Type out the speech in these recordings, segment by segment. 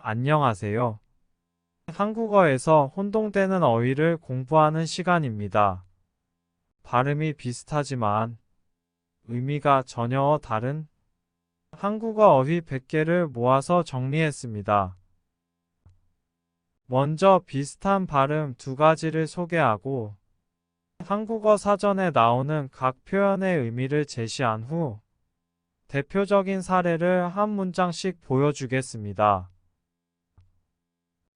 안녕하세요. 한국어에서 혼동되는 어휘를 공부하는 시간입니다. 발음이 비슷하지만 의미가 전혀 다른 한국어 어휘 100개를 모아서 정리했습니다. 먼저 비슷한 발음 두 가지를 소개하고 한국어 사전에 나오는 각 표현의 의미를 제시한 후 대표적인 사례를 한 문장씩 보여주겠습니다.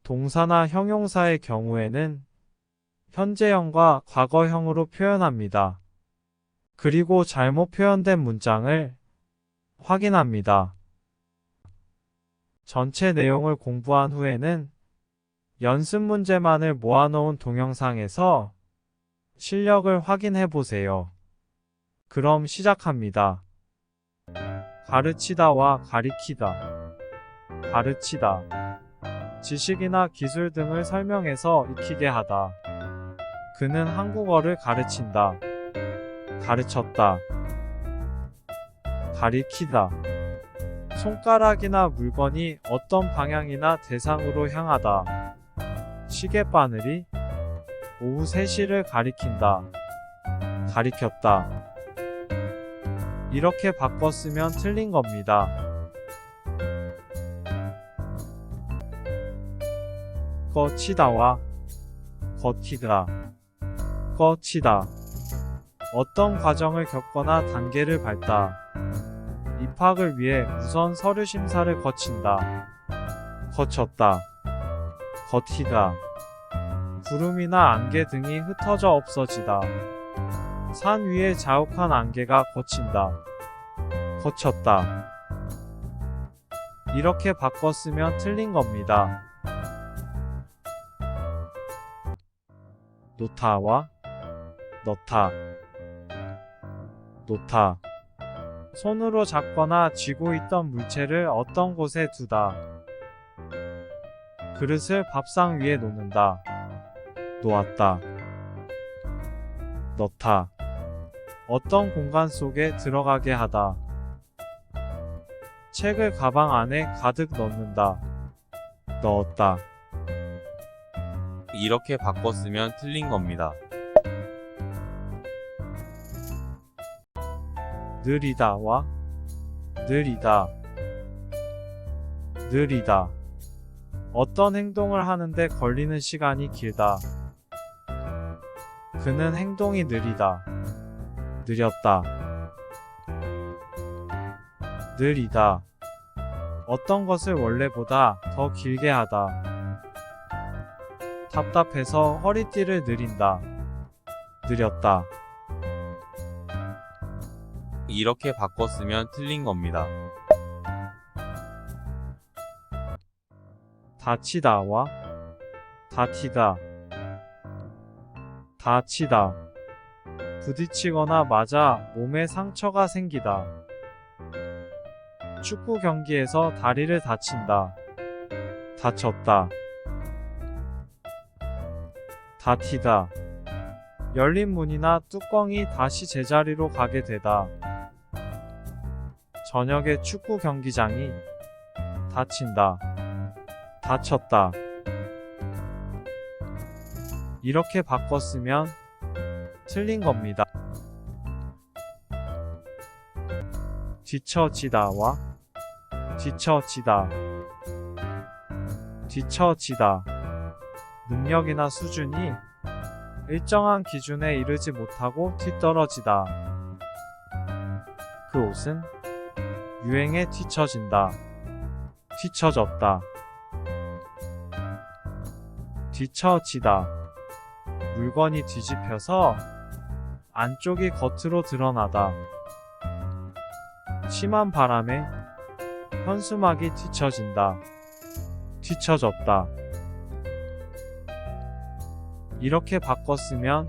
동사나 형용사의 경우에는 현재형과 과거형으로 표현합니다. 그리고 잘못 표현된 문장을 확인합니다. 전체 내용을 공부한 후에는 연습 문제만을 모아놓은 동영상에서 실력을 확인해 보세요. 그럼 시작합니다. 가르치다와 가리키다. 가르치다. 지식이나 기술 등을 설명해서 익히게 하다. 그는 한국어를 가르친다. 가르쳤다. 가리키다. 손가락이나 물건이 어떤 방향이나 대상으로 향하다. 시계바늘이 오후 3시를 가리킨다. 가리켰다. 이렇게 바꿔 쓰면 틀린 겁니다. 거치다와 거치다. 거치다. 어떤 과정을 겪거나 단계를 밟다. 입학을 위해 우선 서류 심사를 거친다. 거쳤다. 거티다. 구름이나 안개 등이 흩어져 없어지다. 산 위에 자욱한 안개가 거친다. 거쳤다. 이렇게 바꿔 쓰면 틀린 겁니다. 놓다와 넣다. 놓다. 손으로 잡거나 쥐고 있던 물체를 어떤 곳에 두다. 그릇을 밥상 위에 놓는다. 놓았다. 넣다. 어떤 공간 속에 들어가게 하다. 책을 가방 안에 가득 넣는다. 넣었다. 이렇게 바꿔 쓰면 틀린 겁니다. 느리다와 느리다. 느리다. 어떤 행동을 하는데 걸리는 시간이 길다. 그는 행동이 느리다. 느렸다. 느리다. 어떤 것을 원래보다 더 길게 하다. 답답해서 허리띠를 느린다. 느렸다. 이렇게 바꿔 쓰면 틀린 겁니다. 다치다와 다치다. 다치다. 부딪히거나 맞아 몸에 상처가 생기다. 축구 경기에서 다리를 다친다. 다쳤다. 다티다. 열린 문이나 뚜껑이 다시 제자리로 가게 되다. 저녁에 축구 경기장이 닫힌다. 다쳤다. 이렇게 바꿔 쓰면 틀린 겁니다. 뒤처지다와 뒤처지다. 뒤처지다. 능력이나 수준이 일정한 기준에 이르지 못하고 뒤떨어지다. 그 옷은 유행에 뒤처진다. 뒤처졌다. 뒤처지다. 물건이 뒤집혀서 안쪽이 겉으로 드러나다. 심한 바람에 현수막이 뒤처진다. 뒤처졌다. 이렇게 바꿔 쓰면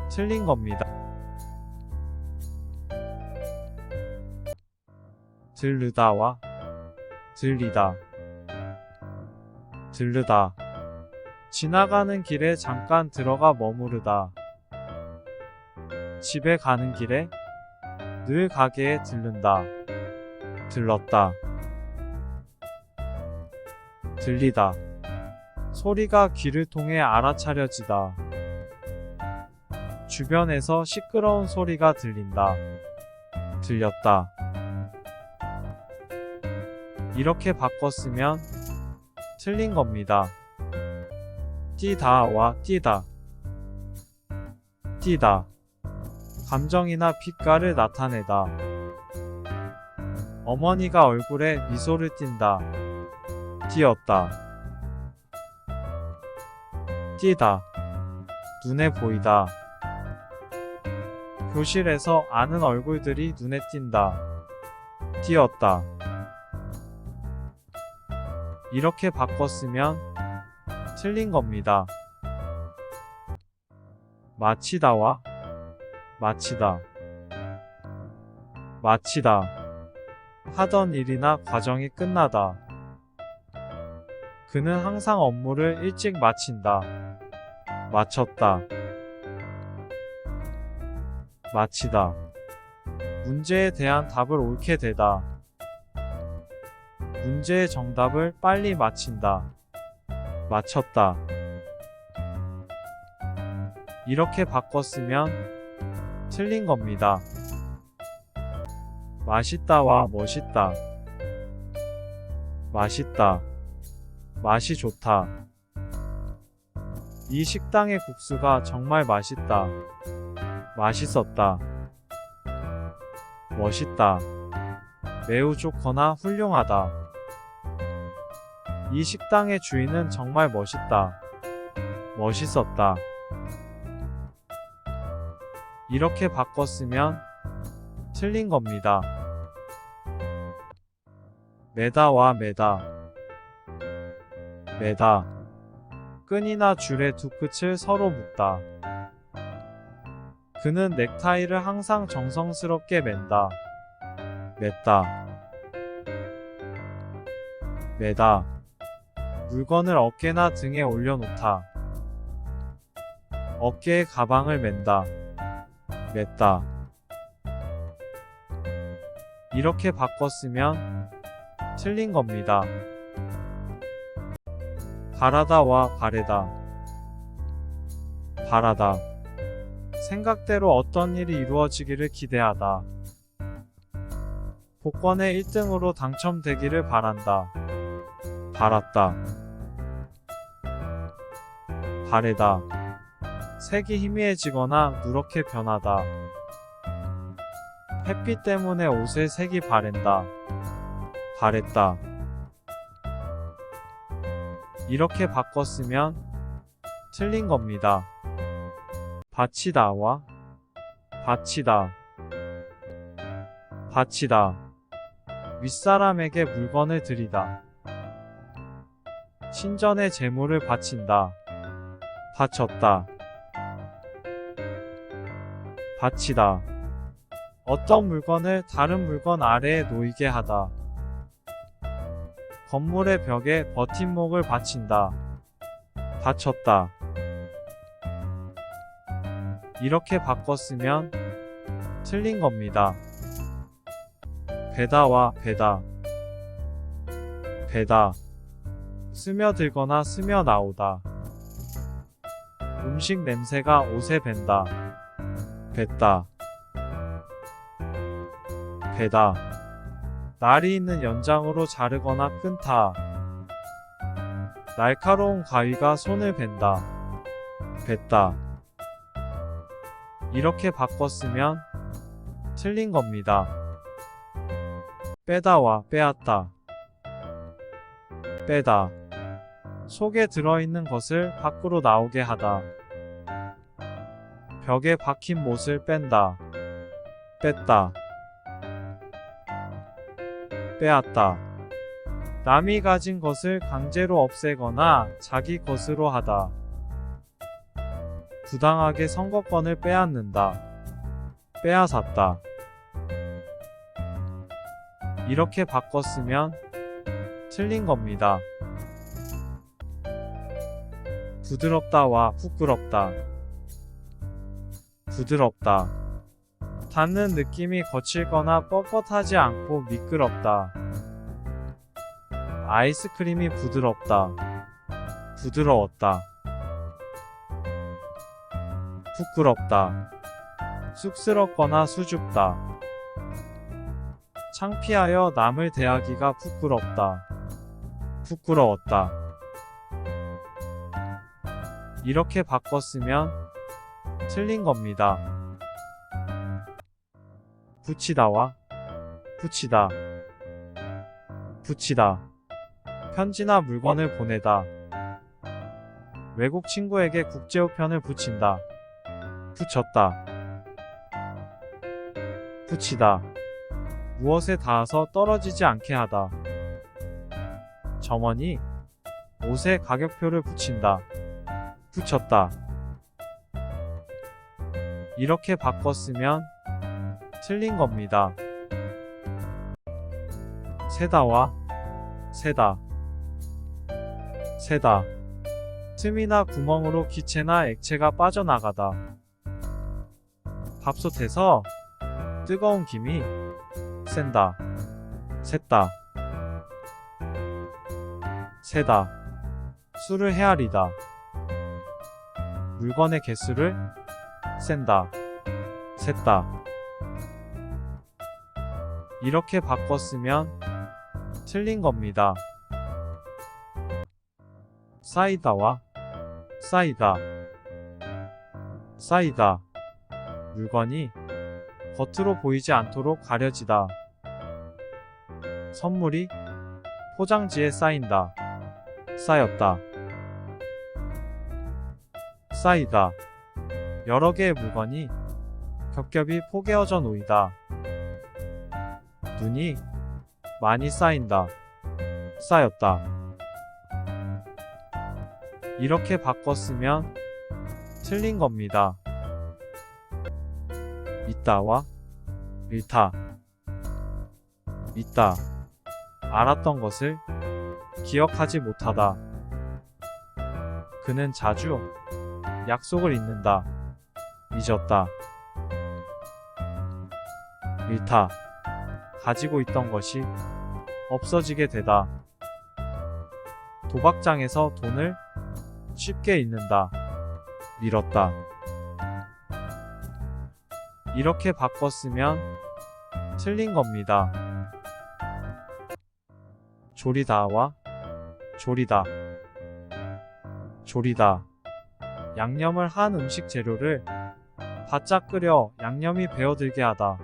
틀린 겁니다. 들르다와 들리다. 들르다. 지나가는 길에 잠깐 들어가 머무르다. 집에 가는 길에 늘 가게에 들른다. 들렀다. 들리다. 소리가 귀를 통해 알아차려지다. 주변에서 시끄러운 소리가 들린다. 들렸다. 이렇게 바꿨으면 틀린 겁니다. 뛰다와 뛰다. 뛰다. 감정이나 빛깔을 나타내다. 어머니가 얼굴에 미소를 띈다. 띄었다. 뛰다. 눈에 보이다. 교실에서 아는 얼굴들이 눈에 띈다. 띄었다. 이렇게 바꿨으면 틀린 겁니다. 마치다와 마치다. 마치다. 하던 일이나 과정이 끝나다. 그는 항상 업무를 일찍 마친다. 마쳤다. 마치다. 문제에 대한 답을 옳게 대다. 문제의 정답을 빨리 맞힌다. 맞췄다. 이렇게 바꿨으면 틀린 겁니다. 맛있다와 멋있다. 맛있다. 맛이 좋다. 이 식당의 국수가 정말 맛있다. 맛있었다. 멋있다. 매우 좋거나 훌륭하다. 이 식당의 주인은 정말 멋있다. 멋있었다. 이렇게 바꿨으면 틀린 겁니다. 매다와 매다. 매다. 끈이나 줄의 두 끝을 서로 묶다. 그는 넥타이를 항상 정성스럽게 맨다. 맸다. 매다. 물건을 어깨나 등에 올려놓다. 어깨에 가방을 맨다. 맸다. 이렇게 바꿨으면 틀린 겁니다. 바라다와 바래다. 바라다. 생각대로 어떤 일이 이루어지기를 기대하다. 복권에 1등으로 당첨되기를 바란다. 바랐다. 바래다. 색이 희미해지거나 누렇게 변하다. 햇빛 때문에 옷의 색이 바랜다. 바랬다. 이렇게 바꿨으면 틀린 겁니다. 바치다와 바치다. 바치다. 윗사람에게 물건을 드리다. 신전에 재물을 바친다. 바쳤다. 바치다. 어떤 물건을 다른 물건 아래에 놓이게 하다. 건물의 벽에 버팀목을 받친다. 받쳤다. 이렇게 바꿨으면 틀린 겁니다. 배다와 배다. 배다. 스며들거나 스며나오다. 음식 냄새가 옷에 밴다. 뱉다. 배다. 날이 있는 연장으로 자르거나 끊다. 날카로운 가위가 손을 벤다. 뱉다. 이렇게 바꿨으면 틀린 겁니다. 빼다와 빼앗다. 빼다. 속에 들어있는 것을 밖으로 나오게 하다. 벽에 박힌 못을 뺀다. 뺐다. 빼앗다. 남이 가진 것을 강제로 없애거나 자기 것으로 하다. 부당하게 선거권을 빼앗는다. 빼앗았다. 이렇게 바꿨으면 틀린 겁니다. 부드럽다와 부끄럽다. 부드럽다. 닿는 느낌이 거칠거나 뻣뻣하지 않고 미끄럽다. 아이스크림이 부드럽다. 부드러웠다. 부끄럽다. 쑥스럽거나 수줍다. 창피하여 남을 대하기가 부끄럽다. 부끄러웠다. 이렇게 바꿨으면 틀린 겁니다. 붙이다와 붙이다. 붙이다. 편지나 물건을 보내다. 외국 친구에게 국제우편을 붙인다. 붙였다. 붙이다. 무엇에 닿아서 떨어지지 않게 하다. 점원이 옷에 가격표를 붙인다. 붙였다. 이렇게 바꿨으면 틀린 겁니다. 세다와 세다. 세다. 틈이나 구멍으로 기체나 액체가 빠져나가다. 밥솥에서 뜨거운 김이 샌다. 샜다. 세다. 수를 헤아리다. 물건의 개수를 샌다. 셌다. 이렇게 바꿨으면 틀린 겁니다. 쌓이다와 쌓이다. 쌓이다. 물건이 겉으로 보이지 않도록 가려지다. 선물이 포장지에 쌓인다. 쌓였다. 쌓이다. 여러 개의 물건이 겹겹이 포개어져 놓이다. 눈이 많이 쌓인다. 쌓였다. 이렇게 바꿨으면 틀린 겁니다. 있다와 잃다. 있다. 알았던 것을 기억하지 못하다. 그는 자주 약속을 잊는다. 잊었다. 잃다. 가지고 있던 것이 없어지게 되다. 도박장에서 돈을 쉽게 잃는다. 잃었다. 이렇게 바꿨으면 틀린 겁니다. 조리다와 조리다. 조리다. 양념을 한 음식 재료를 바짝 끓여 양념이 배어들게 하다.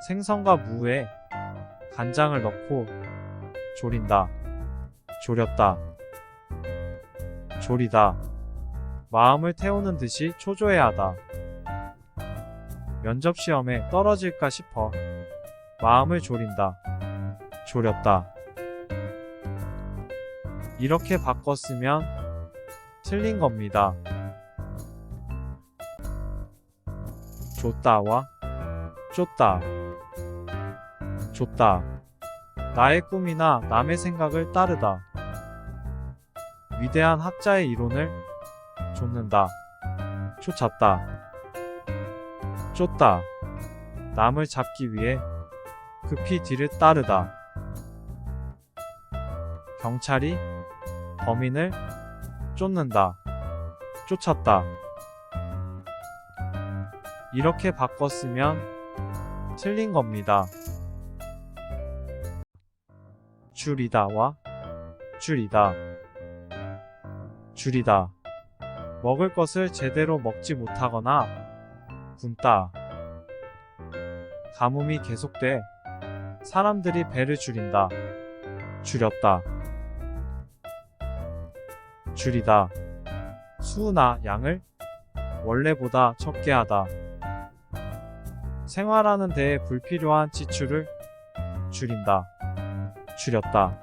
생선과 무에 간장을 넣고 조린다. 조렸다. 조리다. 마음을 태우는 듯이 초조해하다. 면접시험에 떨어질까 싶어 마음을 졸인다. 졸였다. 이렇게 바꿨으면 틀린 겁니다. 줬다와 쫓다. 줬다. 나의 꿈이나 남의 생각을 따르다. 위대한 학자의 이론을 좇는다. 쫓았다. 쫓다. 남을 잡기 위해 급히 뒤를 따르다. 경찰이 범인을 쫓는다. 쫓았다. 이렇게 바꿨으면 틀린 겁니다. 줄이다와 줄이다. 줄이다. 먹을 것을 제대로 먹지 못하거나 굶다. 가뭄이 계속돼 사람들이 배를 줄인다. 줄였다. 줄이다. 수나 양을 원래보다 적게 하다. 생활하는 데에 불필요한 지출을 줄인다. 줄였다.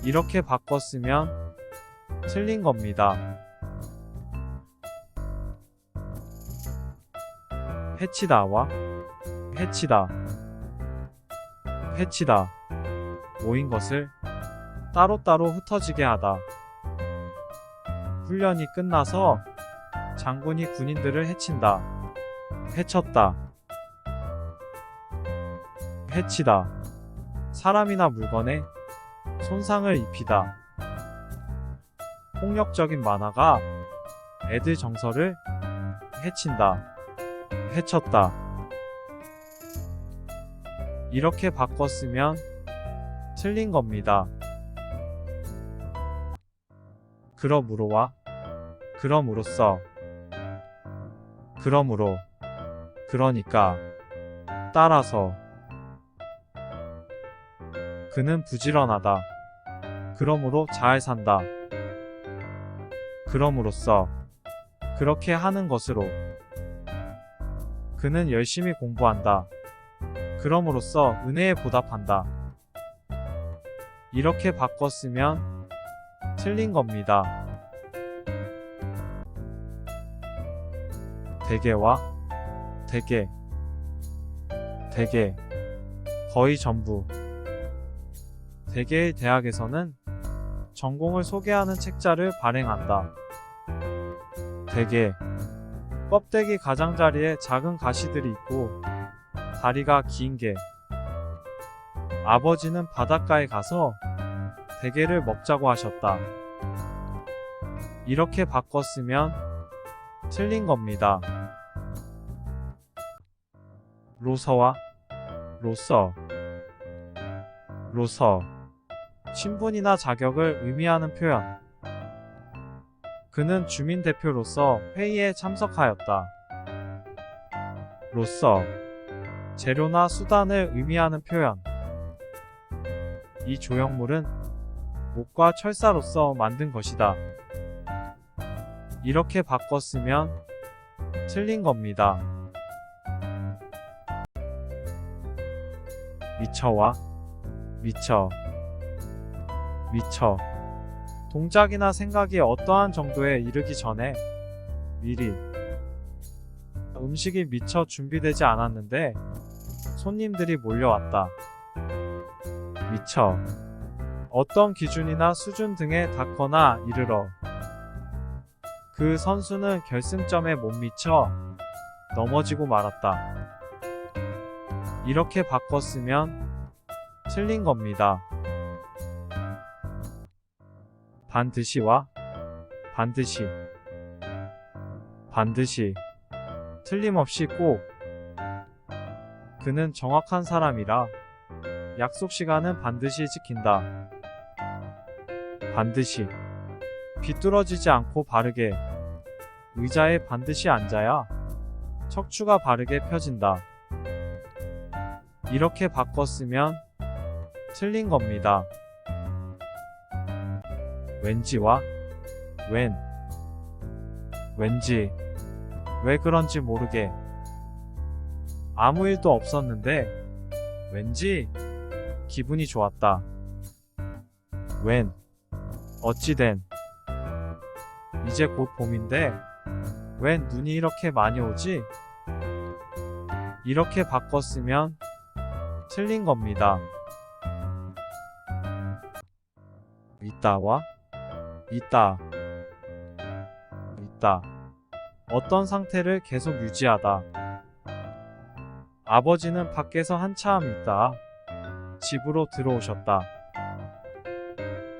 이렇게 바꿨으면 틀린 겁니다. 해치다와 해치다. 해치다. 모인 것을 따로따로 흩어지게 하다. 훈련이 끝나서 장군이 군인들을 해친다. 해쳤다. 해치다. 사람이나 물건에 손상을 입히다. 폭력적인 만화가 애들 정서를 해친다. 해쳤다. 이렇게 바꿨으면 틀린 겁니다. 그러므로와 그럼으로써 그러므로 그러니까 따라서 그는 부지런하다. 그러므로 잘 산다. 그럼으로써 그렇게 하는 것으로 그는 열심히 공부한다. 그럼으로써 은혜에 보답한다. 이렇게 바꿨으면 틀린 겁니다. 대개와 대개, 대개, 거의 전부. 대개의 대학에서는 전공을 소개하는 책자를 발행한다. 대개, 껍데기 가장자리에 작은 가시들이 있고 다리가 긴 개. 아버지는 바닷가에 가서 대게를 먹자고 하셨다. 이렇게 바꿨으면 틀린 겁니다. 로서와 로서, 로서, 신분이나 자격을 의미하는 표현. 그는 주민 대표로서 회의에 참석하였다. 로서, 재료나 수단을 의미하는 표현. 이 조형물은 목과 철사로서 만든 것이다. 이렇게 바꿨으면 틀린 겁니다. 미처와 미처, 미처. 동작이나 생각이 어떠한 정도에 이르기 전에 미리. 음식이 미처 준비되지 않았는데 손님들이 몰려왔다. 미처. 어떤 기준이나 수준 등에 닿거나 이르러. 그 선수는 결승점에 못 미쳐 넘어지고 말았다. 이렇게 바꿨으면 틀린 겁니다. 반드시와 반드시, 반드시, 틀림없이 꼭. 그는 정확한 사람이라 약속 시간은 반드시 지킨다. 반드시, 비뚤어지지 않고 바르게. 의자에 반드시 앉아야 척추가 바르게 펴진다. 이렇게 바꿨으면 틀린 겁니다. 왠지와 왠지, 왜 그런지 모르게. 아무 일도 없었는데 왠지 기분이 좋았다. 어찌된. 이제 곧 봄인데 웬 눈이 이렇게 많이 오지? 이렇게 바꿨으면 틀린 겁니다. 있다와 있다. 어떤 상태를 계속 유지하다. 아버지는 밖에서 한참 있다 집으로 들어오셨다.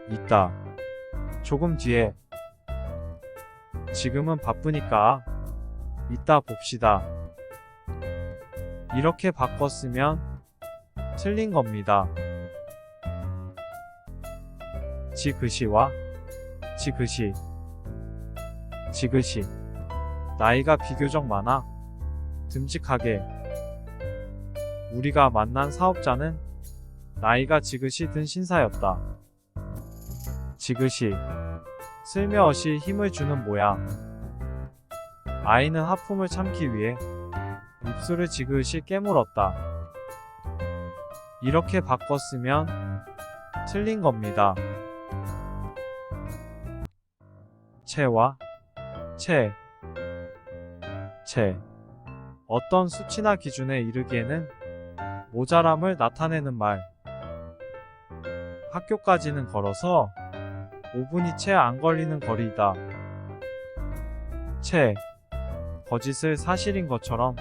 있다. 조금 뒤에. 지금은 바쁘니까 이따 봅시다. 이렇게 바꿨으면 틀린 겁니다. 지그시와 지그시. 나이가 비교적 많아 듬직하게. 우리가 만난 사업자는 나이가 지그시 든 신사였다. 지그시. 슬며시 힘을 주는 모양. 아이는 하품을 참기 위해 입술을 지그시 깨물었다. 이렇게 바꿨으면 틀린 겁니다. 채와 채. 어떤 수치나 기준에 이르기에는 모자람을 나타내는 말. 학교까지는 걸어서 5분이 채 안 걸리는 거리이다. 거짓을 사실인 것처럼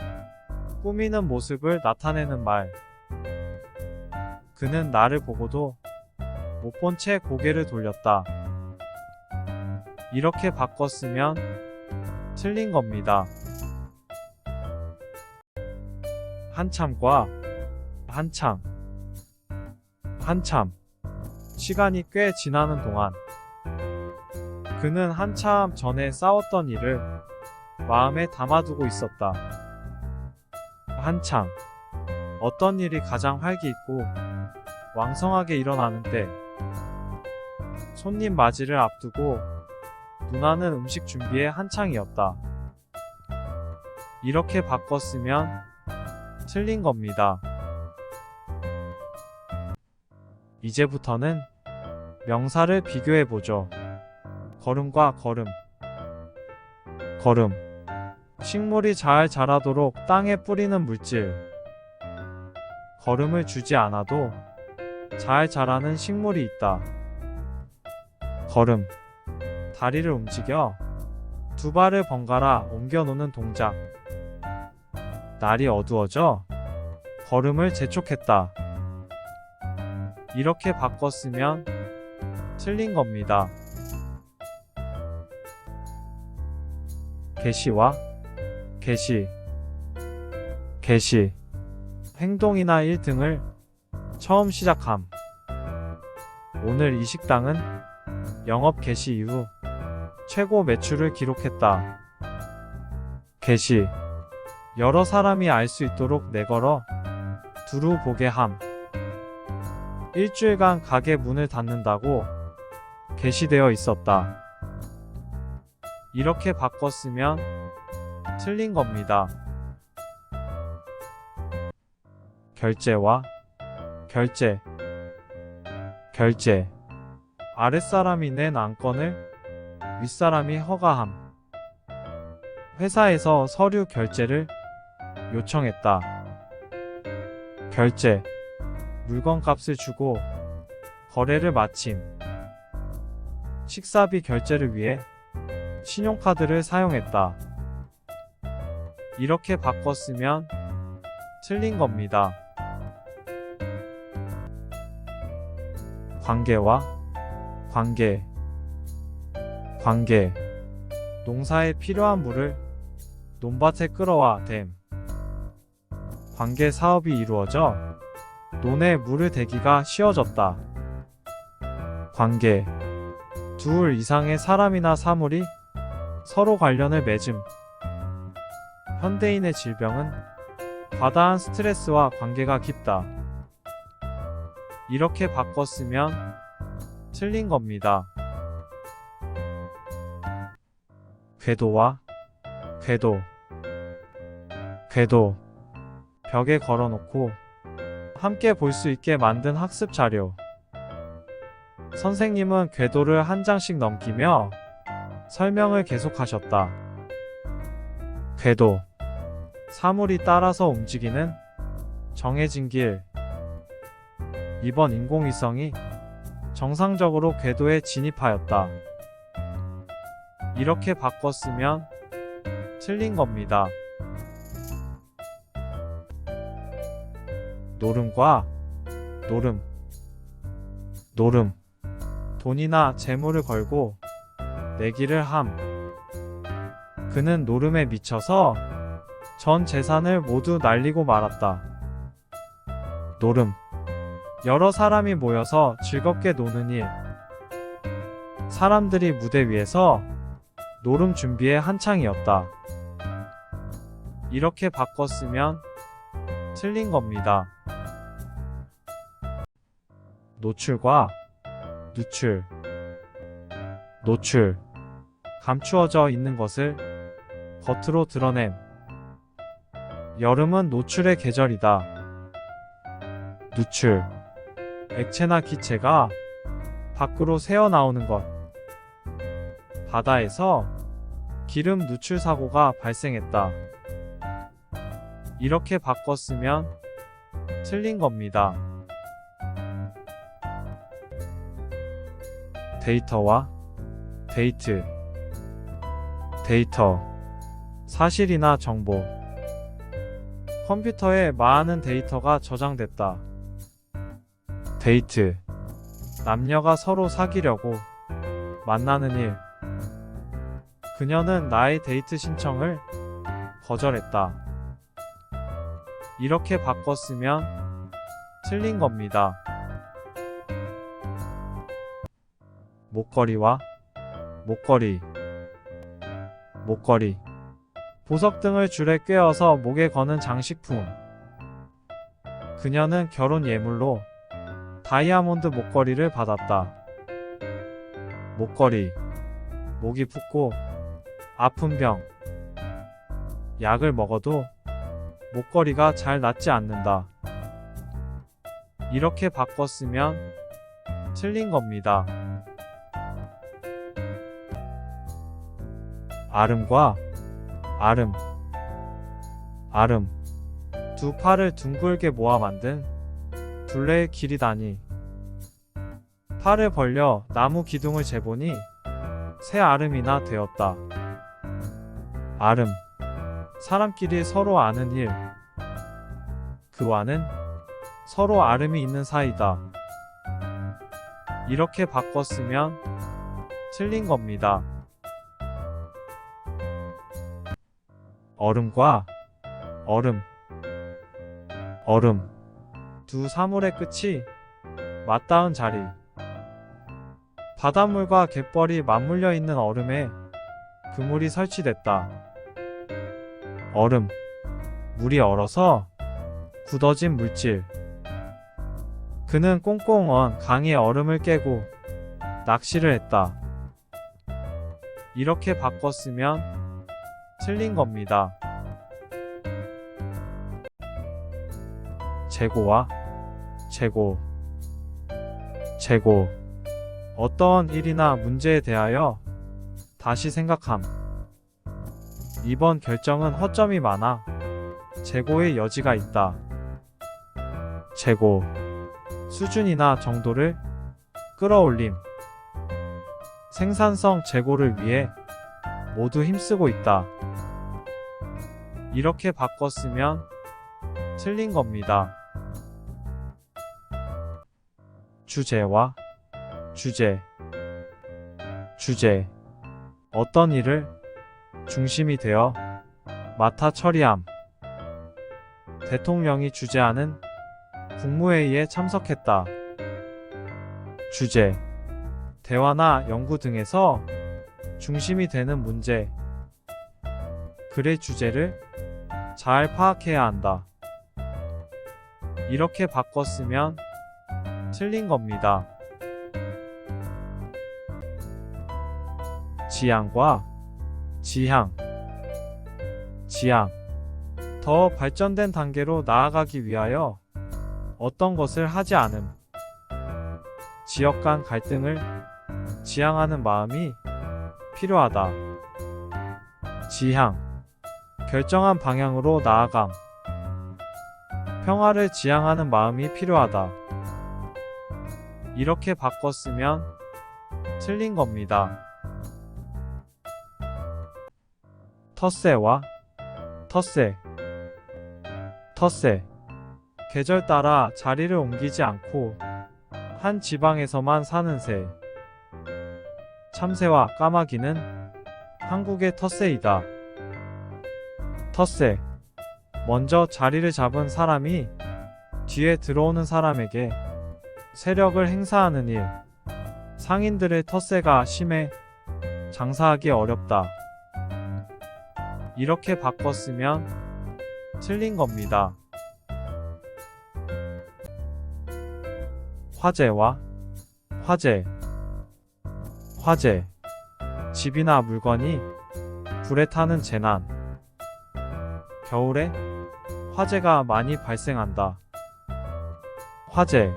꾸미는 모습을 나타내는 말. 그는 나를 보고도 못 본 채 고개를 돌렸다. 이렇게 바꿨으면 틀린 겁니다. 한참과 한참. 시간이 꽤 지나는 동안 그는 한참 전에 싸웠던 일을 마음에 담아두고 있었다. 한창 어떤 일이 가장 활기 있고 왕성하게 일어나는 때, 손님 맞이를 앞두고 누나는 음식 준비에 한창이었다. 이렇게 바꿨으면 틀린 겁니다. 이제부터는 명사를 비교해보죠. 걸음과 걸음. 식물이 잘 자라도록 땅에 뿌리는 물질. 걸음을 주지 않아도 잘 자라는 식물이 있다. 걸음. 다리를 움직여 두 발을 번갈아 옮겨 놓는 동작. 날이 어두워져 걸음을 재촉했다. 이렇게 바꿨으면 틀린 겁니다. 개시와 개시. 행동이나 일 등을 처음 시작함. 오늘 이 식당은 영업 개시 이후 최고 매출을 기록했다. 개시. 여러 사람이 알 수 있도록 내걸어 두루 보게 함. 일주일간 가게 문을 닫는다고 게시되어 있었다. 이렇게 바꿨으면 틀린 겁니다. 결제와 결제. 아랫사람이 낸 안건을 윗사람이 허가함. 회사에서 서류 결제를 요청했다. 결제. 물건값을 주고 거래를 마침. 식사비 결제를 위해 신용카드를 사용했다. 이렇게 바꿨으면 틀린 겁니다. 관계와 관계. 농사에 필요한 물을 논밭에 끌어와 댐. 관계 사업이 이루어져 논에 물을 대기가 쉬워졌다. 관계. 둘 이상의 사람이나 사물이 서로 관련을 맺음. 현대인의 질병은 과다한 스트레스와 관계가 깊다. 이렇게 바꿨으면 틀린 겁니다. 궤도와 궤도. 벽에 걸어놓고 함께 볼 수 있게 만든 학습 자료. 선생님은 궤도를 한 장씩 넘기며 설명을 계속하셨다. 궤도. 사물이 따라서 움직이는 정해진 길. 이번 인공위성이 정상적으로 궤도에 진입하였다. 이렇게 바꿨으면 틀린 겁니다. 노름과 노름. 돈이나 재물을 걸고 내기를 함. 그는 노름에 미쳐서 전 재산을 모두 날리고 말았다. 노름. 여러 사람이 모여서 즐겁게 노는 일. 사람들이 무대 위에서 노름 준비에 한창이었다. 이렇게 바꿨으면 틀린 겁니다. 노출과 노출. 감추어져 있는 것을 겉으로 드러냄. 여름은 노출의 계절이다. 누출. 액체나 기체가 밖으로 새어나오는 것. 바다에서 기름 누출 사고가 발생했다. 이렇게 바꿨으면 틀린 겁니다. 데이터와 데이터. 사실이나 정보. 컴퓨터에 많은 데이터가 저장됐다. 데이트. 남녀가 서로 사귀려고 만나는 일. 그녀는 나의 데이트 신청을 거절했다. 이렇게 바꿨으면 틀린 겁니다. 목걸이와 목걸이. 목걸이. 보석 등을 줄에 꿰어서 목에 거는 장식품. 그녀는 결혼 예물로 다이아몬드 목걸이를 받았다. 목걸이. 목이 붓고 아픈 병. 약을 먹어도 목걸이가 잘 낫지 않는다. 이렇게 바꿨으면 틀린 겁니다. 아름과 아름. 아름. 두 팔을 둥글게 모아 만든 둘레의 길이다니. 팔을 벌려 나무 기둥을 재보니 새 아름이나 되었다. 아름. 사람끼리 서로 아는 일. 그와는 서로 아름이 있는 사이다. 이렇게 바꿨으면 틀린 겁니다. 얼음과 얼음. 얼음. 두 사물의 끝이 맞닿은 자리. 바닷물과 갯벌이 맞물려 있는 얼음에 그물이 설치됐다. 얼음. 물이 얼어서 굳어진 물질. 그는 꽁꽁 언 강의 얼음을 깨고 낚시를 했다. 이렇게 바꿨으면 틀린 겁니다. 재고와 재고. 재고. 어떠한 일이나 문제에 대하여 다시 생각함. 이번 결정은 허점이 많아 재고의 여지가 있다. 재고. 수준이나 정도를 끌어올림. 생산성 재고를 위해 모두 힘쓰고 있다. 이렇게 바꿨으면 틀린 겁니다. 주제와 주제. 주제. 어떤 일을 중심이 되어 맡아 처리함. 대통령이 주재하는 국무회의에 참석했다. 주제. 대화나 연구 등에서 중심이 되는 문제. 글의 주제를 잘 파악해야 한다. 이렇게 바꿨으면 틀린 겁니다. 지향과 지향. 지향. 더 발전된 단계로 나아가기 위하여 어떤 것을 하지 않음. 지역 간 갈등을 지향하는 마음이 필요하다. 지향. 결정한 방향으로 나아감. 평화를 지향하는 마음이 필요하다. 이렇게 바꿨으면 틀린 겁니다. 텃세와 텃세. 텃세. 계절 따라 자리를 옮기지 않고 한 지방에서만 사는 새. 참새와 까마귀는 한국의 텃세이다. 텃세. 먼저 자리를 잡은 사람이 뒤에 들어오는 사람에게 세력을 행사하는 일. 상인들의 텃세가 심해 장사하기 어렵다. 이렇게 바꿨으면 틀린 겁니다. 화재와 화재. 화재. 집이나 물건이 불에 타는 재난. 겨울에 화재가 많이 발생한다. 화재.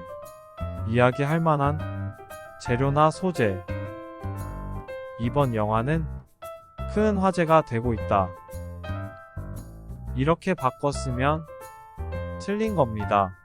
이야기할 만한 재료나 소재. 이번 영화는 큰 화제가 되고 있다. 이렇게 바꿨으면 틀린 겁니다.